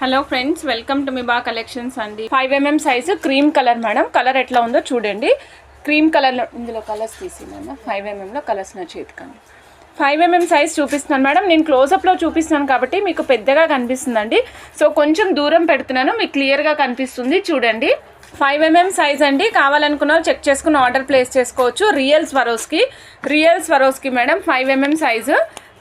Hello friends, welcome to Miba collections అండి. 5mm size cream colour madam. Colour ఎట్లా ఉందో చూడండి. క్రీమ్ కలర్లో ఇందులో కలర్స్ తీసిందన్న 5mmలో కలర్స్ నా చేతికండి. 5mm సైజ్ చూపిస్తున్నాను మేడం. నేను క్లోజప్లో చూపిస్తున్నాను కాబట్టి మీకు పెద్దగా కనిపిస్తుందండి. సో కొంచెం దూరం పెడుతున్నాను, మీకు క్లియర్గా కనిపిస్తుంది చూడండి. 5mm సైజ్ అండి. కావాలనుకున్న చెక్ చేసుకుని ఆర్డర్ ప్లేస్ చేసుకోవచ్చు. Real Swarovski madam 5mm size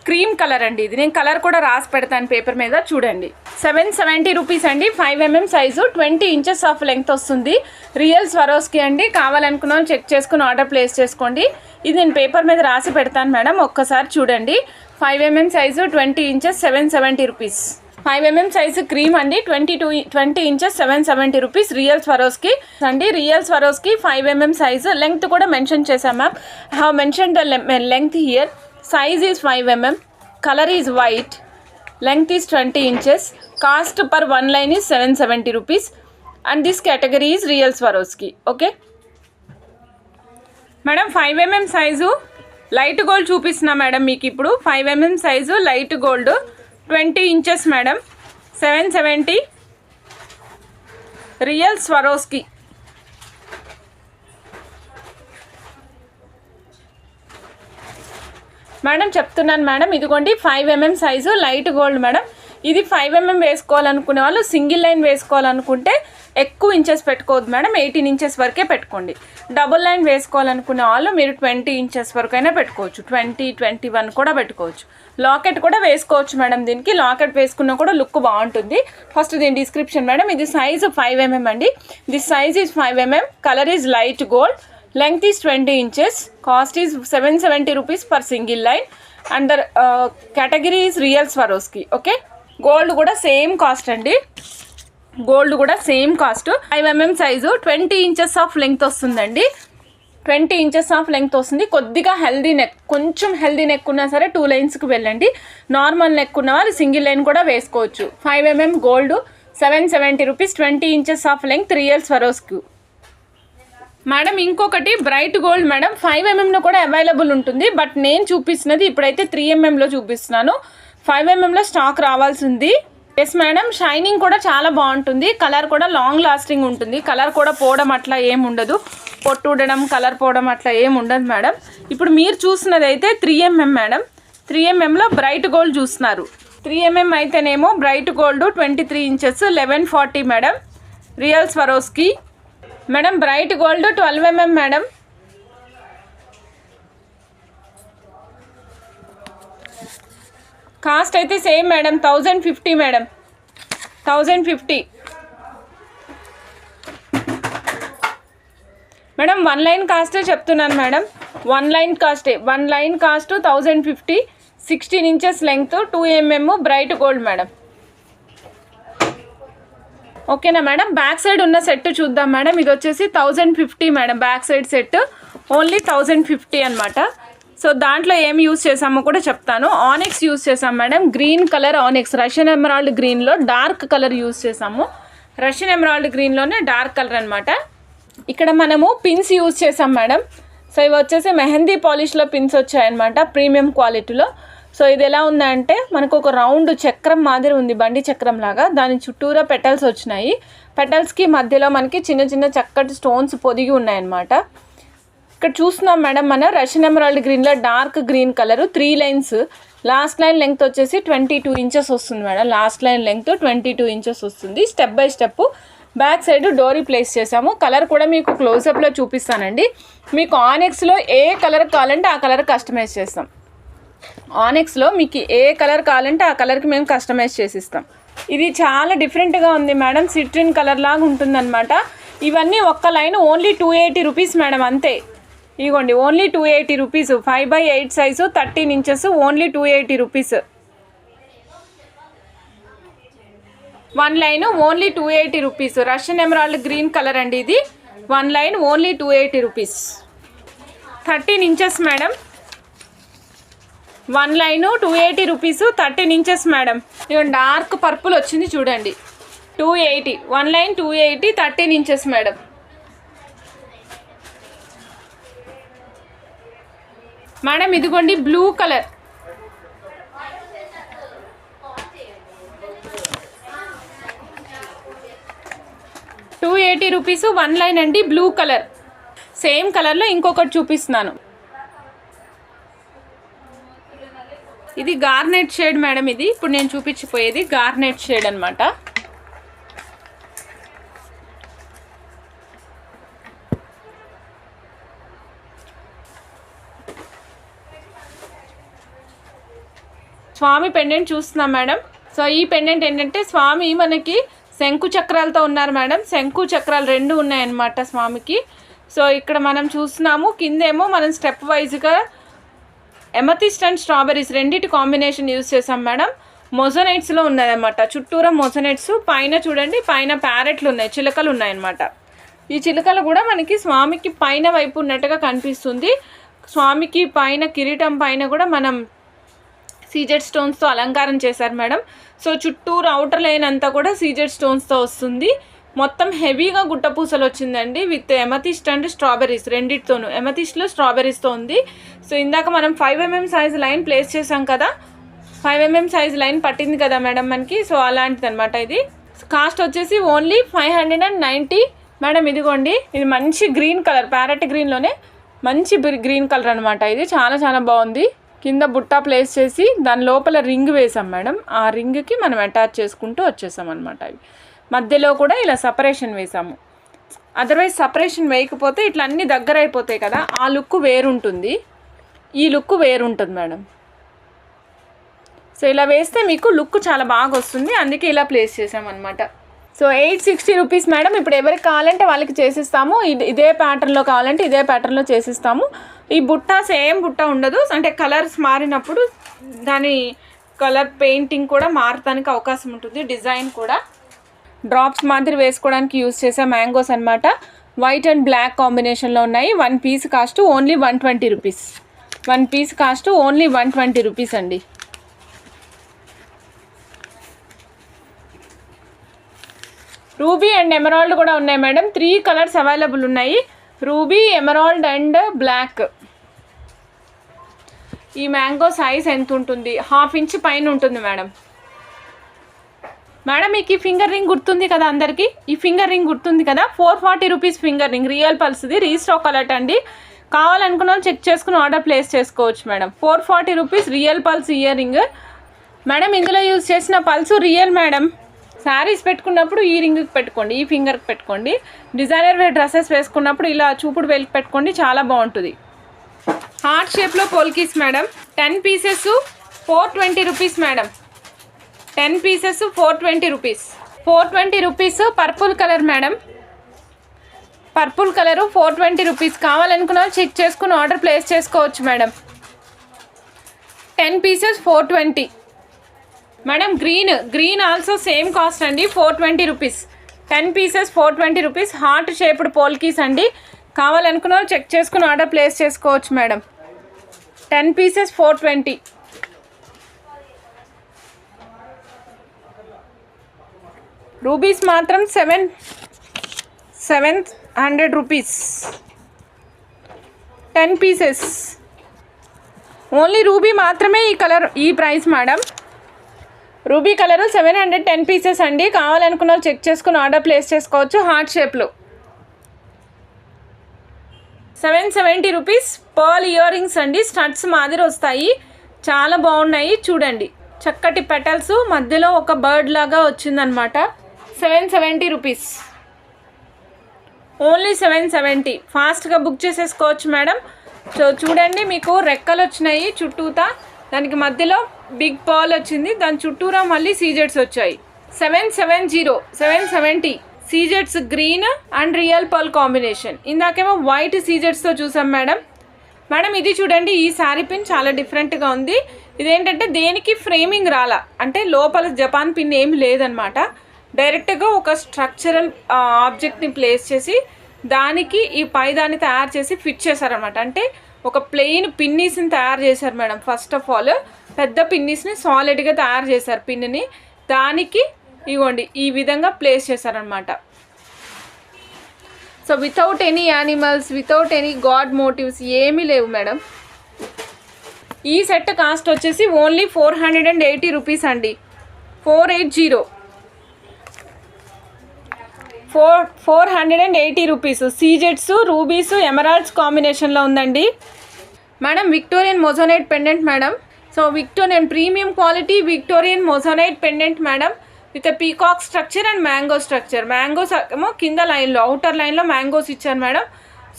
cream colour అండి. ఇది నేను కలర్ కూడా రాసి పెడతాను పేపర్ మీద చూడండి. 770 రూపీస్ అండి. 5mm size 20 inches of length వస్తుంది. రియల్ స్వరోస్కి అండి. కావాలనుకున్న చెక్ చేసుకుని ఆర్డర్ ప్లేస్ చేసుకోండి. ఇది నేను పేపర్ మీద రాసి పెడతాను మేడం, ఒక్కసారి చూడండి. 5mm size 20 inches 770 rupees. 5mm size cream అండి. 20 ఇంచెస్ 770 రూపీస్. రియల్ స్వరోస్కి అండి. Real Swarovski 5mm size. Length కూడా మెన్షన్ చేశాం ma'am. I have mention the length here. Size is 5mm, color is white, length is 20 inches, cost per one line is 770 rupees and this category is real Swarovski. Okay madam, 5mm size light gold చూపిస్తున్నా madam మీకు ఇప్పుడు. 5mm size light gold 20 inches madam, 770 real Swarovski. Madam చెప్తున్నాను madam, ఇదిగోండి 5mm size light gold madam. ఇది 5mm వేసుకోవాలనుకునే వాళ్ళు single line వేసుకోవాలనుకుంటే ఎక్కువ inches పెట్టుకోవద్దు madam, 18 inches వరకే పెట్టుకోండి. డబుల్ లైన్ వేసుకోవాలనుకునే వాళ్ళు మీరు 20 ఇంచెస్ వరకు అయినా పెట్టుకోవచ్చు, 20, 21 కూడా పెట్టుకోవచ్చు. లాకెట్ కూడా వేసుకోవచ్చు మేడం. దీనికి లాకెట్ వేసుకున్నా కూడా లుక్ బాగుంటుంది. ఫస్ట్ దీని డిస్క్రిప్షన్ మేడం. ఇది సైజు 5mm అండి. This size is 5mm, colour is light gold, length is 20 inches, cost is 770 rupees per single line and the category is real Swarovski. Okay, gold kuda same cost andi. Gold kuda same cost. 5mm size 20 inches of length ostundandi. 20 inches of length వస్తుంది. కొద్దిగా healthy neck, కొంచెం healthy neck ఉన్నా సరే 2 లైన్స్కి వెళ్ళండి. Normal neck ఉన్న వాళ్ళు single line కూడా వేసుకోవచ్చు. 5mm gold 770 rupees, 20 inches of length, real Swarovski madam. ఇంకొకటి బ్రైట్ గోల్డ్ మేడం. 5mmలో కూడా అవైలబుల్ ఉంటుంది, బట్ నేను చూపిస్తున్నది ఇప్పుడైతే 3mmలో చూపిస్తున్నాను. 5mmలో స్టాక్ రావాల్సింది. ఎస్ మేడం, షైనింగ్ కూడా చాలా బాగుంటుంది. కలర్ కూడా లాంగ్ లాస్టింగ్ ఉంటుంది. కలర్ కూడా పోవడం అట్లా ఏమి ఉండదు, పొట్టు ఉండడం కలర్ పోవడం అట్లా ఏమి ఉండదు మేడం. ఇప్పుడు మీరు చూస్తున్నది అయితే 3mm మేడం. 3mmలో బ్రైట్ గోల్డ్ చూస్తున్నారు. 3mm అయితేనేమో bright gold 23 inches 1140 madam, real Swarovski madam. Bright gold 12mm madam. Cost అయితే same madam, 1050 madam, 1050 madam. 1 line కాస్టే చెప్తున్నాను మేడం, 1 లైన్ కాస్టే. 1 line cost 1050, 16 inches length, 2mm bright gold madam. ఓకేనా madam. Back side ఉన్న set చూద్దాం madam. ఇది వచ్చేసి 1050 madam. Back side set only 1050 అనమాట. సో దాంట్లో ఏం యూస్ చేసామో కూడా చెప్తాను. ఆనెక్స్ యూస్ చేసాం madam. Green colour onyx, Russian emerald గ్రీన్లో డార్క్ కలర్ యూస్ చేసాము. రష్యన్ ఎమరాల్డ్ గ్రీన్లోనే డార్క్ కలర్ అనమాట. ఇక్కడ మనము పిన్స్ యూస్ చేసాం మేడం. సో ఇవి వచ్చేసి మెహందీ పాలిష్లో పిన్స్ వచ్చాయన్నమాట, ప్రీమియం క్వాలిటీలో. సో ఇది ఎలా ఉందంటే మనకు ఒక రౌండ్ చక్రం మాదిరి ఉంది, బండి చక్రం లాగా. దాని చుట్టూరా పెటల్స్ వచ్చినాయి. పెటల్స్కి మధ్యలో మనకి చిన్న చిన్న చక్కటి స్టోన్స్ పొదిగి ఉన్నాయన్నమాట. ఇక్కడ చూస్తున్నాం మేడం మన రష్యన్ ఎమరాల్డ్ గ్రీన్లో dark green colour, 3 lines. Last line length వచ్చేసి 22 ఇంచెస్ వస్తుంది madam. Last line length 22 inches వస్తుంది. Step by step back side డోరీ ప్లేస్ చేసాము. కలర్ కూడా మీకు క్లోజప్లో చూపిస్తానండి. మీకు ఆనెక్స్లో ఏ కలర్ కావాలంటే ఆ కలర్ కస్టమైజ్ చేస్తాం. ఆనెక్స్లో మీకు ఏ కలర్ కావాలంటే ఆ కలర్కి మేము కస్టమైజ్ చేసిస్తాం. ఇది చాలా డిఫరెంట్గా ఉంది మేడం, సిట్రిన్ కలర్ లాగా ఉంటుందన్నమాట. ఇవన్నీ ఒక్క లైన్ ఓన్లీ 280 రూపీస్ మేడం, అంతే. ఇదిగోండి only 280 rupees. 5/8 size 13 inches only 280 rupees. One line only 280 rupees. Russian emerald green colour అండి ఇది. One line only 280 rupees. 13 inches madam. One line 280 rupees. 13 inches madam. ఇవ్వండి dark purple వచ్చింది చూడండి, 280. One line 280, 13 inches madam. Madam ఇదిగోండి blue colour, rupees. One line అండి, blue colour. Same కలర్లో ఇంకొకటి చూపిస్తున్నాను. ఇది గార్నెట్ షేడ్ మేడం. ఇది ఇప్పుడు నేను చూపించిపోయేది గార్నెట్ షేడ్ అనమాట. స్వామి పెండెంట్ చూస్తున్నాం మేడం. సో ఈ పెండెంట్ ఏంటంటే స్వామి మనకి శంకు చక్రాలతో ఉన్నారు మేడం. శంకు చక్రాలు 2 ఉన్నాయన్నమాట స్వామికి. సో ఇక్కడ మనం చూస్తున్నాము, కిందేమో మనం స్టెప్ వైజ్గా ఎమతిస్ట్ అండ్ స్ట్రాబెరీస్ రెండింటి కాంబినేషన్ యూజ్ చేసాం మేడం. మొజనైట్స్లో ఉన్నదన్నమాట, చుట్టూరా మొజనైట్స్. పైన చూడండి, పైన ప్యారెట్లు ఉన్నాయి, చిలకలు ఉన్నాయన్నమాట. ఈ చిలకలు కూడా మనకి స్వామికి పైన వైపు ఉన్నట్టుగా కనిపిస్తుంది. స్వామికి పైన కిరీటం పైన కూడా మనం సీజెడ్ స్టోన్స్తో అలంకారం చేశారు మేడం. సో చుట్టూరు అవుటర్ లైన్ అంతా కూడా సీజెడ్ స్టోన్స్తో వస్తుంది. మొత్తం హెవీగా గుట్టపూసలు వచ్చిందండి, విత్ ఎమతిస్ట్ అండ్ స్ట్రాబెరీస్ రెండింటితోనూ. ఎమతిస్ట్లో స్ట్రాబెరీస్తో ఉంది. సో ఇందాక మనం 5mm సైజ్ లైన్ ప్లేస్ చేసాం కదా, 5mm సైజ్ లైన్ పట్టింది కదా మేడం మనకి. సో అలాంటిది అనమాట. ఇది కాస్ట్ వచ్చేసి ఓన్లీ 590 మేడం. ఇదిగోండి, ఇది మంచి గ్రీన్ కలర్, ప్యారెట్ గ్రీన్లోనే మంచి గ్రీన్ కలర్ అనమాట. ఇది చాలా చాలా బాగుంది. కింద బుట్ట ప్లేస్ చేసి దాని లోపల రింగ్ వేసాం మేడం. ఆ రింగ్కి మనం అటాచ్ చేసుకుంటూ వచ్చేసాం అనమాట. అవి మధ్యలో కూడా ఇలా సపరేషన్ వేసాము. అదర్వైజ్ సపరేషన్ వేయకపోతే ఇట్లా అన్నీ దగ్గర అయిపోతాయి కదా, ఆ లుక్ వేరుంటుంది, ఈ లుక్ వేరుంటుంది మేడం. సో ఇలా వేస్తే మీకు లుక్ చాలా బాగా వస్తుంది, అందుకే ఇలా ప్లేస్ చేసామన్నమాట. So 860 rupees madam. ఇప్పుడు ఎవరికి కావాలంటే వాళ్ళకి చేసిస్తాము. ఇదే ప్యాటర్న్లో కావాలంటే ఇదే ప్యాటర్న్లో చేసిస్తాము. ఈ బుట్ట సేమ్ బుట్ట ఉండదు, అంటే కలర్స్ మారినప్పుడు దాని కలర్ పెయింటింగ్ కూడా మారడానికి అవకాశం ఉంటుంది. డిజైన్ కూడా డ్రాప్స్ మాదిరి వేసుకోవడానికి యూజ్ చేసే మ్యాంగోస్ అనమాట. వైట్ అండ్ బ్లాక్ కాంబినేషన్లో ఉన్నాయి. 1 piece cost only 120 rupees. 1 piece cost only 120 rupees అండి. రూబీ అండ్ ఎమరాల్డ్ కూడా ఉన్నాయి మేడం. 3 కలర్స్ అవైలబుల్ ఉన్నాయి, రూబీ, ఎమరాల్డ్ అండ్ బ్లాక్. ఈ మ్యాంగో సైజ్ ఎంత ఉంటుంది? 1/2 ఇంచ్ పైన ఉంటుంది మేడం. మేడం మీకు ఈ ఫింగర్ రింగ్ గుర్తుంది కదా అందరికీ? ఈ ఫింగర్ రింగ్ గుర్తుంది కదా, 440 రూపీస్ ఫింగర్ రింగ్. రియల్ పల్స్ది, రీస్టాక్ అలర్ట్ అండి. కావాలనుకున్న వాళ్ళు చెక్ చేసుకుని ఆర్డర్ ప్లేస్ చేసుకోవచ్చు madam. 440 rupees real pearls ear ring madam. ఇందులో యూజ్ చేసిన పల్సు రియల్ మేడం. శారీస్ పెట్టుకున్నప్పుడు ఈ రింగ్కి పెట్టుకోండి, ఈ ఫింగర్కి పెట్టుకోండి. డిజైనర్ వేర్ డ్రెస్సెస్ వేసుకున్నప్పుడు ఇలా చూపుడు వేలికి పెట్టుకోండి, చాలా బాగుంటుంది. హార్ట్ షేప్లో polkis madam. 10 pieces 420 rupees madam. 10 pieces 420 rupees. 420 rupees. Purple colour madam, purple colour 420 rupees. కావాలనుకున్న చెక్ చేసుకుని ఆర్డర్ ప్లేస్ చేసుకోవచ్చు madam. 10 pieces 420 madam. Green also same cost అండి, 420 rupees. 10 pieces 420 rupees. Heart shaped polkis అండి. కావాలనుకున్న చెక్ చేసుకుని ఆర్డర్ ప్లేస్ చేసుకోవచ్చు madam. 10 pieces 420. Rubies మాత్రం 700 rupees. 10 pieces. Only ruby మాత్రమే ఈ కలర్, ఈ price madam. Ruby colour 710 pieces అండి. కావాలనుకున్న చెక్ చేసుకుని ఆర్డర్ ప్లేస్ చేసుకోవచ్చు. హార్ట్ షేప్లో 770 రూపీస్. పర్ల్ ఇయర్ రింగ్స్ అండి, స్టడ్స్ మాదిరి వస్తాయి, చాలా బాగున్నాయి చూడండి. చక్కటి పెటల్స్, మధ్యలో ఒక బర్డ్ లాగా వచ్చిందనమాట. 770 రూపీస్. ఓన్లీ 770. ఫాస్ట్గా బుక్ చేసేసుకోవచ్చు మేడం. సో చూడండి, మీకు రెక్కలు వచ్చినాయి చుట్టూతా, దానికి మధ్యలో బిగ్ పర్ల్ వచ్చింది, దాని చుట్టూరా మళ్ళీ సీజెట్స్ వచ్చాయి. 770 CZ sets green and real pearl combination. ఇందాకేమో వైట్ సీజెట్స్తో చూసాం మేడం. ఇది చూడండి, ఈ శారీ పిన్ చాలా డిఫరెంట్గా ఉంది. ఇదేంటంటే దేనికి ఫ్రేమింగ్ రాలా, అంటే లోపల జపాన్ పిన్ ఏమి లేదనమాట. డైరెక్ట్గా ఒక స్ట్రక్చరల్ ఆబ్జెక్ట్ని ప్లేస్ చేసి దానికి ఈ పైదాన్ని తయారు చేసి ఫిట్ చేశారనమాట. అంటే ఒక ప్లెయిన్ పిన్నీస్ని తయారు చేశారు మేడం. ఫస్ట్ ఆఫ్ ఆల్ పెద్ద పిన్నీస్ని సాలిడ్గా తయారు చేశారు పిన్ని, దానికి ఇవ్వండి ఈ విధంగా ప్లేస్ చేశారనమాట. So without any animals, without any god motives ఏమీ లేవు మేడం. ఈ సెట్ కాస్ట్ వచ్చేసి ఓన్లీ 480 రూపీస్ అండి. 480 రూపీస్. సీజెట్స్, రూబీస్, ఎమరాల్డ్స్ కాంబినేషన్లో ఉందండి madam. Victorian moissanite pendant madam. So Victorian premium quality Victorian moissanite pendant madam, with peacock structure and mango structure. Mangoes ఏమో కింద లైన్లో, అవుటర్ లైన్లో మ్యాంగోస్ ఇచ్చారు మేడం.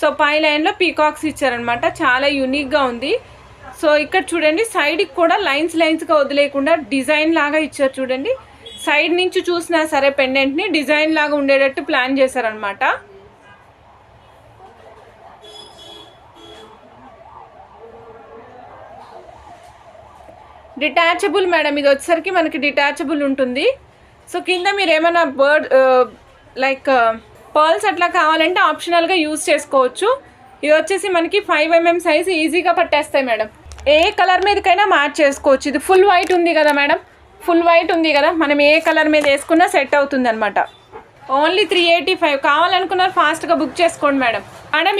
సో పై లైన్లో పీకాక్స్ ఇచ్చారనమాట. చాలా యూనిక్గా ఉంది. సో ఇక్కడ చూడండి, సైడ్కి కూడా లైన్స్గా వదిలేకుండా డిజైన్ లాగా ఇచ్చారు చూడండి. సైడ్ నుంచి చూసినా సరే పెండెంట్ని డిజైన్ లాగా ఉండేటట్టు ప్లాన్ చేశారనమాట. డిటాచబుల్ మేడం, ఇది వచ్చేసరికి మనకి డిటాచబుల్ ఉంటుంది. సో కింద మీరు ఏమైనా బర్డ్ లైక్ పర్ల్స్ అట్లా కావాలంటే ఆప్షనల్గా యూజ్ చేసుకోవచ్చు. ఇది వచ్చేసి మనకి 5mm సైజ్ ఈజీగా పట్టేస్తాయి మేడం. ఏ కలర్ మీదకైనా మ్యాచ్ చేసుకోవచ్చు. ఇది ఫుల్ వైట్ ఉంది కదా మేడం, ఫుల్ వైట్ ఉంది కదా, మనం ఏ కలర్ మీద వేసుకున్నా సెట్ అవుతుంది అనమాట. ఓన్లీ 385. కావాలనుకున్నారు ఫాస్ట్గా బుక్ చేసుకోండి మేడం.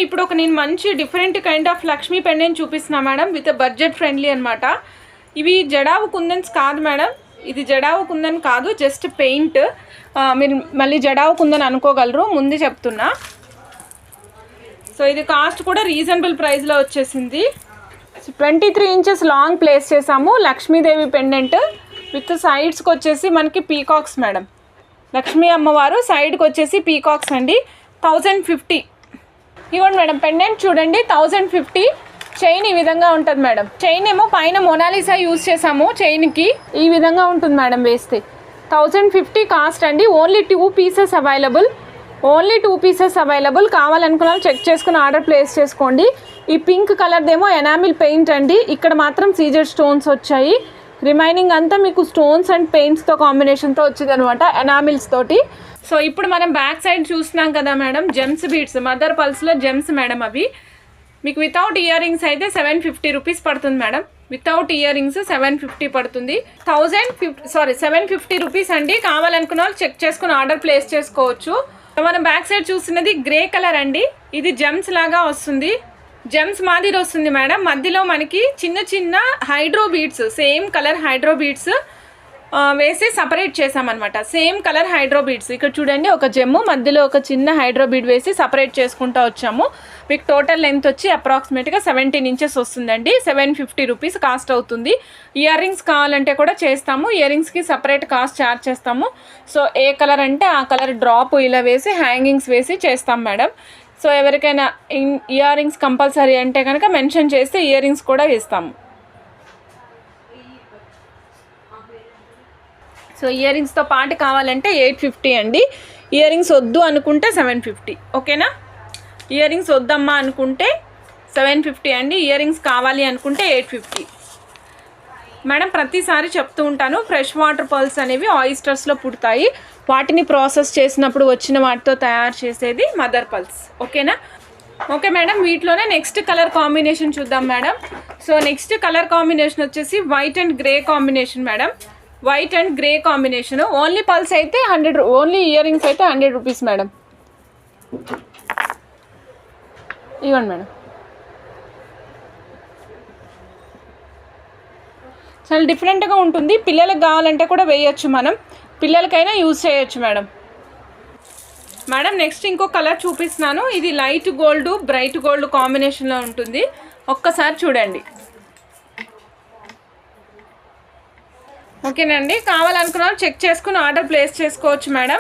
ఇప్పుడు నేను మంచి different kind of Lakshmi pendant చూపిస్తున్నా మేడం, విత్ బడ్జెట్ ఫ్రెండ్లీ అనమాట. ఇవి జడావు కుందన్స్ కాదు మేడం, ఇది జడావు కుందన్ కాదు, జస్ట్ పెయింట్. మీరు మళ్ళీ జడావు కుందన్ అనుకోగలరు, ముందే చెప్తున్నా. సో ఇది కాస్ట్ కూడా రీజనబుల్ ప్రైస్లో వచ్చేసింది. 23 ఇంచెస్ లాంగ్ ప్లేస్ చేసాము. లక్ష్మీదేవి పెండెంట్ విత్ సైడ్స్కి వచ్చేసి మనకి పీకాక్స్ మేడం. లక్ష్మీ అమ్మవారు సైడ్కి వచ్చేసి పీకాక్స్ అండి. 1050. ఇవ్వండి మేడం, పెండెంట్ చూడండి 1050. చైన్ ఈ విధంగా ఉంటుంది మేడం. చైన్ ఏమో పైన మొనాలిసా యూజ్ చేసాము, చైన్కి ఈ విధంగా ఉంటుంది మేడం వేస్తే. 1050 కాస్ట్ అండి. Only 2 pieces available. కావాలనుకున్నా చెక్ చేసుకుని ఆర్డర్ ప్లేస్ చేసుకోండి. ఈ పింక్ కలర్దేమో ఎనామిల్ పెయింట్ అండి. ఇక్కడ మాత్రం సీజర్ స్టోన్స్ వచ్చాయి. రిమైనింగ్ అంతా మీకు స్టోన్స్ అండ్ పెయింట్స్తో కాంబినేషన్తో వచ్చింది అనమాట, ఎనామిల్స్ తోటి. సో ఇప్పుడు మనం బ్యాక్ సైడ్ చూస్తున్నాం కదా మేడం, జెమ్స్ బీడ్స్, మదర్ పల్స్లో జెమ్స్ మేడం. అవి మీకు వితౌట్ ఇయర్ రింగ్స్ అయితే 750 రూపీస్ పడుతుంది మేడం. వితౌట్ ఇయర్ రింగ్స్ 750 పడుతుంది. 750 రూపీస్ అండి. కావాలనుకున్న వాళ్ళు చెక్ చేసుకుని ఆర్డర్ ప్లేస్ చేసుకోవచ్చు. మనం బ్యాక్ సైడ్ చూస్తున్నది గ్రే కలర్ అండి. ఇది జెమ్స్ లాగా వస్తుంది, జెమ్స్ మాదిరి వస్తుంది మేడం. మధ్యలో మనకి చిన్న చిన్న hydro beads, same colour hydro beads వేసి సపరేట్ చేసామన్నమాట. Same colour hydro beads. ఇక్కడ చూడండి, ఒక జెమ్ము మధ్యలో ఒక చిన్న హైడ్రో బీడ్ వేసి సపరేట్ చేసుకుంటూ వచ్చాము. మీకు టోటల్ లెంత్ వచ్చి అప్రాక్సిమేట్గా 17 ఇంచెస్ వస్తుందండి. 750 రూపీస్ కాస్ట్ అవుతుంది. ఇయర్ రింగ్స్ కావాలంటే కూడా చేస్తాము, ఇయర్ రింగ్స్కి సపరేట్ కాస్ట్ ఛార్జ్ చేస్తాము. సో ఏ కలర్ అంటే ఆ కలర్ డ్రాప్ ఇలా వేసి హ్యాంగింగ్స్ వేసి చేస్తాం మేడం. సో ఎవరికైనా ఇయర్ రింగ్స్ కంపల్సరీ అంటే కనుక మెన్షన్ చేస్తే ఇయర్ రింగ్స్ కూడా వేస్తాము. సో ఇయర్ రింగ్స్తో పాటు కావాలంటే 850 అండి. ఇయర్ రింగ్స్ వద్దు అనుకుంటే 750. ఓకేనా? ఇయర్ రింగ్స్ వద్దమ్మా అనుకుంటే 750 అండి. ఇయర్ రింగ్స్ కావాలి అనుకుంటే 850 మేడం. ప్రతిసారి చెప్తూ ఉంటాను, ఫ్రెష్ వాటర్ పర్ల్స్ అనేవి ఆయిస్టర్స్లో పుడతాయి. వాటిని ప్రాసెస్ చేసినప్పుడు వచ్చిన వాటితో తయారు చేసేది మదర్ పర్ల్స్. ఓకేనా? ఓకే మేడం, వీటిలోనే నెక్స్ట్ కలర్ కాంబినేషన్ చూద్దాం madam. So next colour combination వచ్చేసి white and grey combination madam. White and grey combination. Only pearls అయితే 100, ఓన్లీ ఇయర్ రింగ్స్ అయితే 100 రూపీస్ మేడం. ఇవ్వండి మేడం. చాలా డిఫరెంట్గా ఉంటుంది. పిల్లలకు కావాలంటే కూడా వేయచ్చు, మనం పిల్లలకైనా యూజ్ చేయొచ్చు మేడం. నెక్స్ట్ ఇంకో కలర్ చూపిస్తున్నాను. ఇది లైట్ గోల్డ్ బ్రైట్ గోల్డ్ కాంబినేషన్లో ఉంటుంది. ఒక్కసారి చూడండి. ఓకేనండి, కావాలనుకున్న చెక్ చేసుకుని ఆర్డర్ ప్లేస్ చేసుకోవచ్చు మేడం.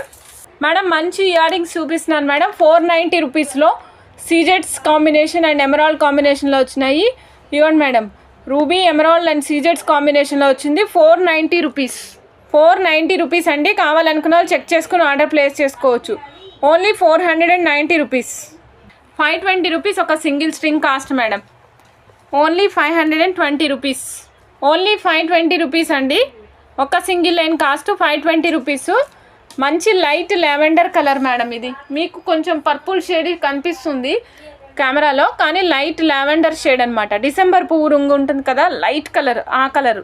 మేడం మంచి ఇయర్ రింగ్స్ చూపిస్తున్నాను మేడం. 490 రూపీస్లో సీజెడ్స్ కాంబినేషన్ అండ్ ఎమరాల్డ్ కాంబినేషన్లో వచ్చినాయి. ఇవ్వండి మేడం, రూబీ ఎమరాల్డ్ అండ్ సీజెడ్స్ కాంబినేషన్లో వచ్చింది. 490 రూపీస్. 490 రూపీస్ అండి. కావాలనుకున్న వాళ్ళు చెక్ చేసుకుని ఆర్డర్ ప్లేస్ చేసుకోవచ్చు. Only 490 rupees. 520 రూపీస్ ఒక single string cost madam. Only 520 rupees. Only 520 rupees అండి. ఒక సింగిల్ లైన్ కాస్ట్ 520 రూపీస్. మంచి లైట్ లావెండర్ కలర్ మేడం. ఇది మీకు కొంచెం పర్పుల్ షేడ్ కనిపిస్తుంది కెమెరాలో, కానీ లైట్ లావెండర్ షేడ్ అనమాట. డిసెంబర్ పువ్వు రంగు ఉంటుంది కదా, లైట్ కలర్, ఆ కలర్.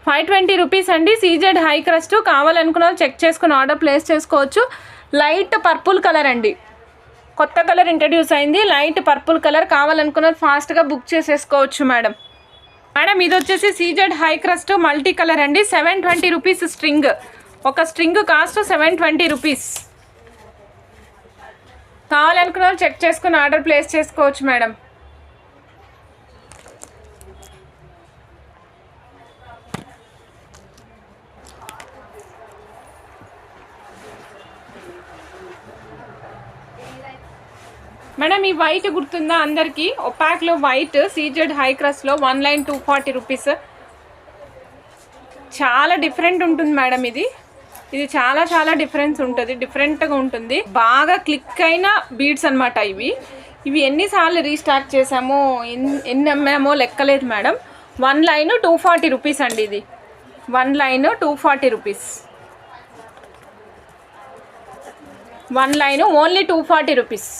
520 రూపీస్ అండి. CZ high crust. కావాలనుకున్న వాళ్ళు చెక్ చేసుకుని ఆర్డర్ ప్లేస్ చేసుకోవచ్చు. లైట్ పర్పుల్ కలర్ అండి, కొత్త కలర్ ఇంట్రడ్యూస్ అయింది. Light purple colour. కావాలనుకున్న ఫాస్ట్గా బుక్ చేసేసుకోవచ్చు మేడం. మేడం ఇది వచ్చేసి CZ high crust multi colour అండి. 720 రూపీస్ స్ట్రింగ్. ఒక స్ట్రింగ్ కాస్ట్ 720 రూపీస్. కావాలనుకున్న వాళ్ళు చెక్ చేసుకుని ఆర్డర్ ప్లేస్ చేసుకోవచ్చు మేడం. మేడం ఈ వైట్ గుర్తుందా అందరికీ? ఒపాక్లో వైట్ సీజెడ్ హై క్రస్ట్లో 1 లైన్ 240 రూపీస్. చాలా డిఫరెంట్ ఉంటుంది మేడం. ఇది చాలా చాలా డిఫరెన్స్ ఉంటుంది, డిఫరెంట్గా ఉంటుంది. బాగా క్లిక్ అయిన బీడ్స్ అనమాట ఇవి ఎన్నిసార్లు రీస్టార్ట్ చేసామో ఎన్ని అమ్మామో లెక్కలేదు మేడం. 1 లైన్ 240 రూపీస్ అండి. ఇది 1 line 240 rupees. 1 line only 240 rupees.